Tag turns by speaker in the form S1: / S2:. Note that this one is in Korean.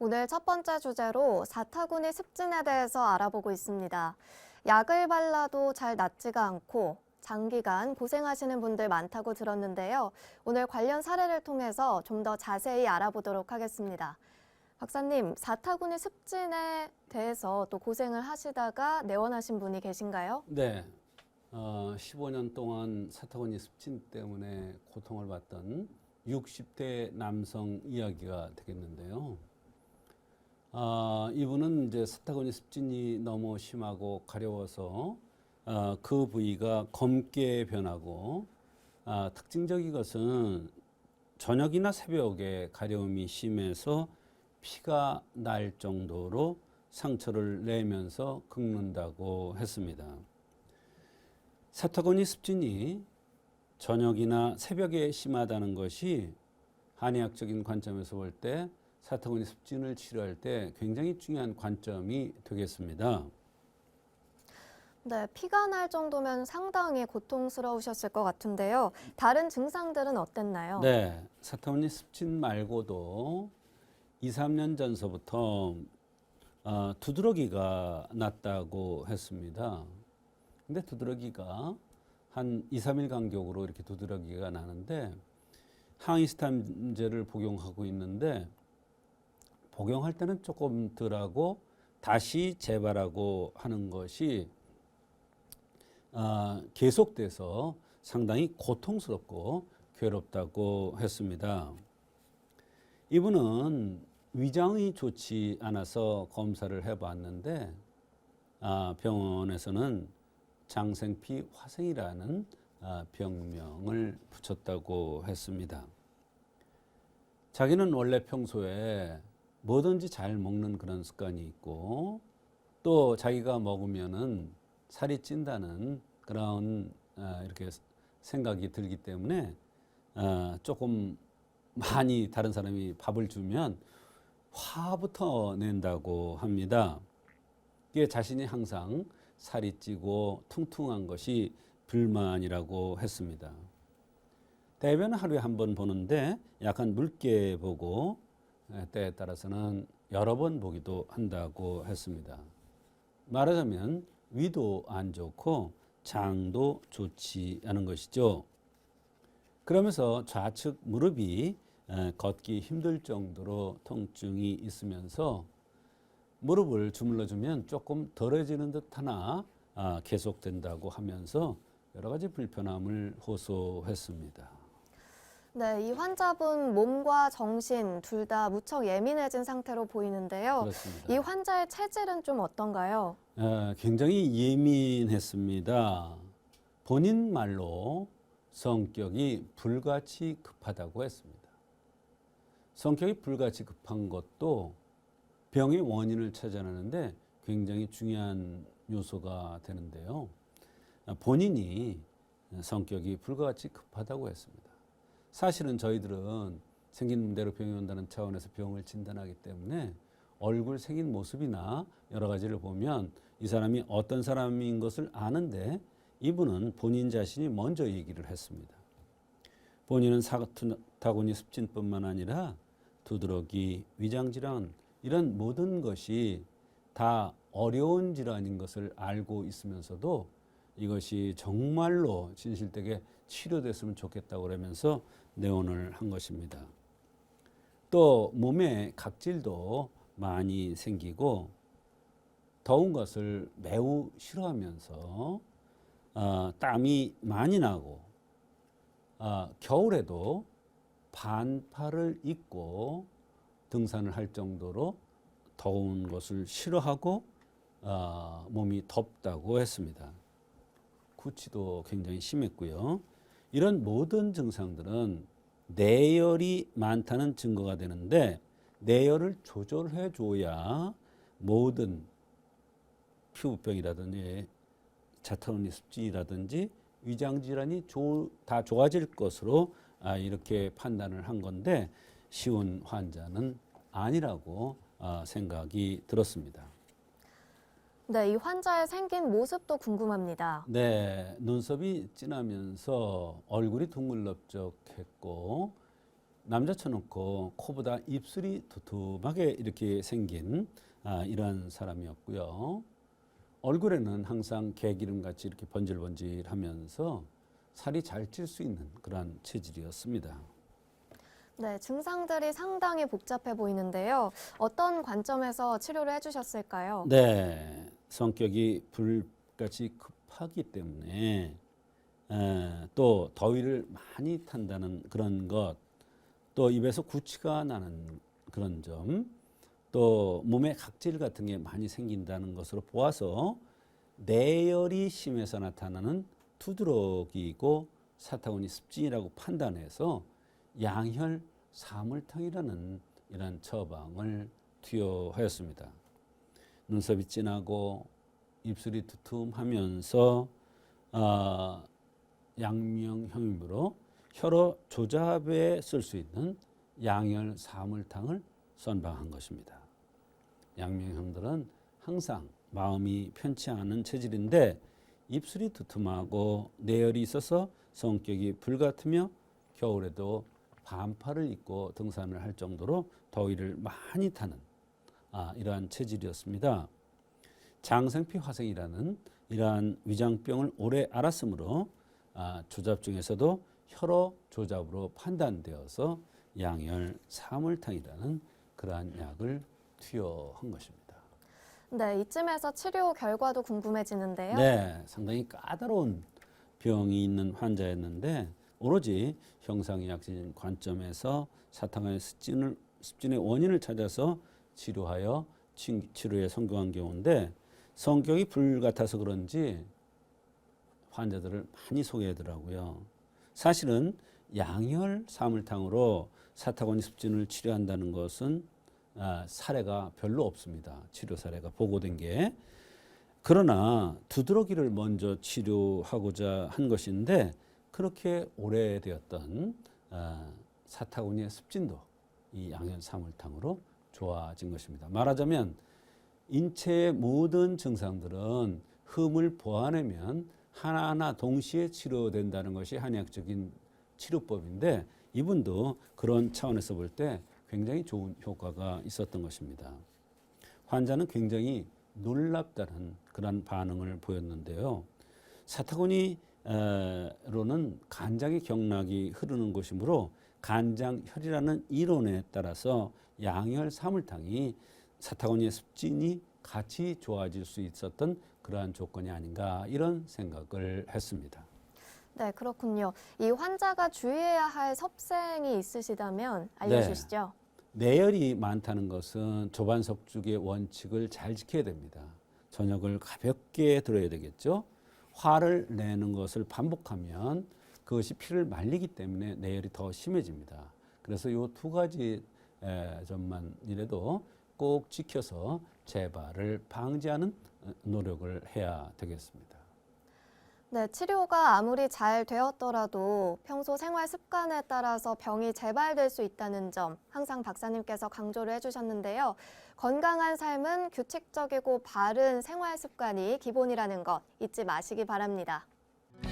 S1: 오늘 첫 번째 주제로 사타구니 습진에 대해서 알아보고 있습니다. 약을 발라도 잘 낫지가 않고 장기간 고생하시는 분들 많다고 들었는데요. 오늘 관련 사례를 통해서 좀 더 자세히 알아보도록 하겠습니다. 박사님, 사타구니 습진에 대해서 또 고생을 하시다가 내원하신 분이 계신가요?
S2: 네, 15년 동안 사타구니 습진 때문에 고통을 받던 60대 남성 이야기가 되겠는데요. 이분은 이제 사타구니 습진이 너무 심하고 가려워서 그 부위가 검게 변하고 특징적인 것은 저녁이나 새벽에 가려움이 심해서 피가 날 정도로 상처를 내면서 긁는다고 했습니다. 사타구니 습진이 저녁이나 새벽에 심하다는 것이 한의학적인 관점에서 볼 때 사타구니 습진을 치료할 때 굉장히 중요한 관점이 되겠습니다.
S1: 네, 피가 날 정도면 상당히 고통스러우셨을 것 같은데요. 다른 증상들은 어땠나요?
S2: 네, 사타구니 습진 말고도 2, 3년 전서부터 두드러기가 났다고 했습니다. 근데 두드러기가 한 2, 3일 간격으로 이렇게 두드러기가 나는데 항히스타민제를 복용하고 있는데 복용할 때는 조금 덜하고 다시 재발하고 하는 것이 계속돼서 상당히 고통스럽고 괴롭다고 했습니다. 이분은 위장이 좋지 않아서 검사를 해봤는데 병원에서는 장생피 화생이라는 병명을 붙였다고 했습니다. 자기는 원래 평소에 뭐든지 잘 먹는 그런 습관이 있고 또 자기가 먹으면은 살이 찐다는 그런 이렇게 생각이 들기 때문에 조금 많이 다른 사람이 밥을 주면 화부터 낸다고 합니다. 이게 자신이 항상 살이 찌고 퉁퉁한 것이 불만이라고 했습니다. 대변은 하루에 한 번 보는데 약간 묽게 보고 때에 따라서는 여러 번 보기도 한다고 했습니다. 말하자면 위도 안 좋고 장도 좋지 않은 것이죠. 그러면서 좌측 무릎이 걷기 힘들 정도로 통증이 있으면서 무릎을 주물러주면 조금 덜해지는 듯하나 계속된다고 하면서 여러 가지 불편함을 호소했습니다.
S1: 네, 이 환자분 몸과 정신 둘 다 무척 예민해진 상태로 보이는데요.
S2: 그렇습니다.
S1: 이 환자의 체질은 좀 어떤가요?
S2: 굉장히 예민했습니다. 본인 말로 성격이 불같이 급하다고 했습니다. 성격이 불같이 급한 것도 병의 원인을 찾아내는데 굉장히 중요한 요소가 되는데요. 본인이 성격이 불같이 급하다고 했습니다. 사실은 저희들은 생긴 문제로 병이 온다는 차원에서 병을 진단하기 때문에 얼굴 생긴 모습이나 여러 가지를 보면 이 사람이 어떤 사람인 것을 아는데 이분은 본인 자신이 먼저 얘기를 했습니다. 본인은 사타구니 습진뿐만 아니라 두드러기, 위장질환 이런 모든 것이 다 어려운 질환인 것을 알고 있으면서도 이것이 정말로 진실되게 치료됐으면 좋겠다고 그러면서 내원을 한 것입니다. 또 몸에 각질도 많이 생기고 더운 것을 매우 싫어하면서 땀이 많이 나고 겨울에도 반팔을 입고 등산을 할 정도로 더운 것을 싫어하고 몸이 덥다고 했습니다. 구취도 굉장히 심했고요. 이런 모든 증상들은 내열이 많다는 증거가 되는데 내열을 조절해 줘야 모든 피부병이라든지 사타구니 습진이라든지 위장질환이 다 좋아질 것으로 이렇게 판단을 한 건데 쉬운 환자는 아니라고 생각이 들었습니다.
S1: 네, 이 환자의 생긴 모습도 궁금합니다.
S2: 네, 눈썹이 진하면서 얼굴이 둥글럽적했고 남자 쳐놓고 코보다 입술이 두툼하게 이렇게 생긴 이러한 사람이었고요. 얼굴에는 항상 개기름같이 이렇게 번질번질하면서 살이 잘 찔 수 있는 그러한 체질이었습니다.
S1: 네, 증상들이 상당히 복잡해 보이는데요. 어떤 관점에서 치료를 해주셨을까요?
S2: 네, 성격이 불같이 급하기 때문에 또 더위를 많이 탄다는 그런 것, 또 입에서 구취가 나는 그런 점, 또 몸에 각질 같은 게 많이 생긴다는 것으로 보아서 내열이 심해서 나타나는 두드러기이고 사타구니 습진이라고 판단해서 양혈 사물탕이라는 이런 처방을 투여하였습니다. 눈썹이 진하고 입술이 두툼하면서 양명형이므로 혈어 조잡에 쓸 수 있는 양혈 사물탕을 선방한 것입니다. 양명형들은 항상 마음이 편치 않은 체질인데 입술이 두툼하고 내열이 있어서 성격이 불같으며 겨울에도 반팔을 입고 등산을 할 정도로 더위를 많이 타는 이러한 체질이었습니다. 장생피 화생이라는 이러한 위장병을 오래 앓았으므로 조잡 중에서도 혈어 조잡으로 판단되어서 양열 사물탕이라는 그러한 약을 투여한 것입니다.
S1: 네, 이쯤에서 치료 결과도 궁금해지는데요.
S2: 네, 상당히 까다로운 병이 있는 환자였는데 오로지 형상의학적인 관점에서 사타구니 습진의 원인을 찾아서 치료하여 치료에 성공한 경우인데 성격이 불같아서 그런지 환자들을 많이 소개하더라고요. 사실은 양혈 사물탕으로 사타구니 습진을 치료한다는 것은 사례가 별로 없습니다. 치료 사례가 보고된 게. 그러나 두드러기를 먼저 치료하고자 한 것인데 그렇게 오래되었던 사타구니의 습진도 이 양혈 사물탕으로 좋아진 것입니다. 말하자면 인체의 모든 증상들은 흠을 보완하면 하나하나 동시에 치료된다는 것이 한의학적인 치료법인데 이분도 그런 차원에서 볼 때 굉장히 좋은 효과가 있었던 것입니다. 환자는 굉장히 놀랍다는 그런 반응을 보였는데요. 사타구니로는 간장의 경락이 흐르는 곳이므로 간장혈이라는 이론에 따라서 양혈 사물탕이 사타구니의 습진이 같이 좋아질 수 있었던 그러한 조건이 아닌가 이런 생각을 했습니다.
S1: 네, 그렇군요. 이 환자가 주의해야 할 섭생이 있으시다면 알려주시죠.
S2: 내열이 많다는 것은 조반석죽의 원칙을 잘 지켜야 됩니다. 저녁을 가볍게 들어야 되겠죠. 화를 내는 것을 반복하면 그것이 피를 말리기 때문에 내열이 더 심해집니다. 그래서 이 두 가지 점만이라도 꼭 지켜서 재발을 방지하는 노력을 해야 되겠습니다.
S1: 네, 치료가 아무리 잘 되었더라도 평소 생활 습관에 따라서 병이 재발될 수 있다는 점 항상 박사님께서 강조를 해주셨는데요. 건강한 삶은 규칙적이고 바른 생활 습관이 기본이라는 것 잊지 마시기 바랍니다.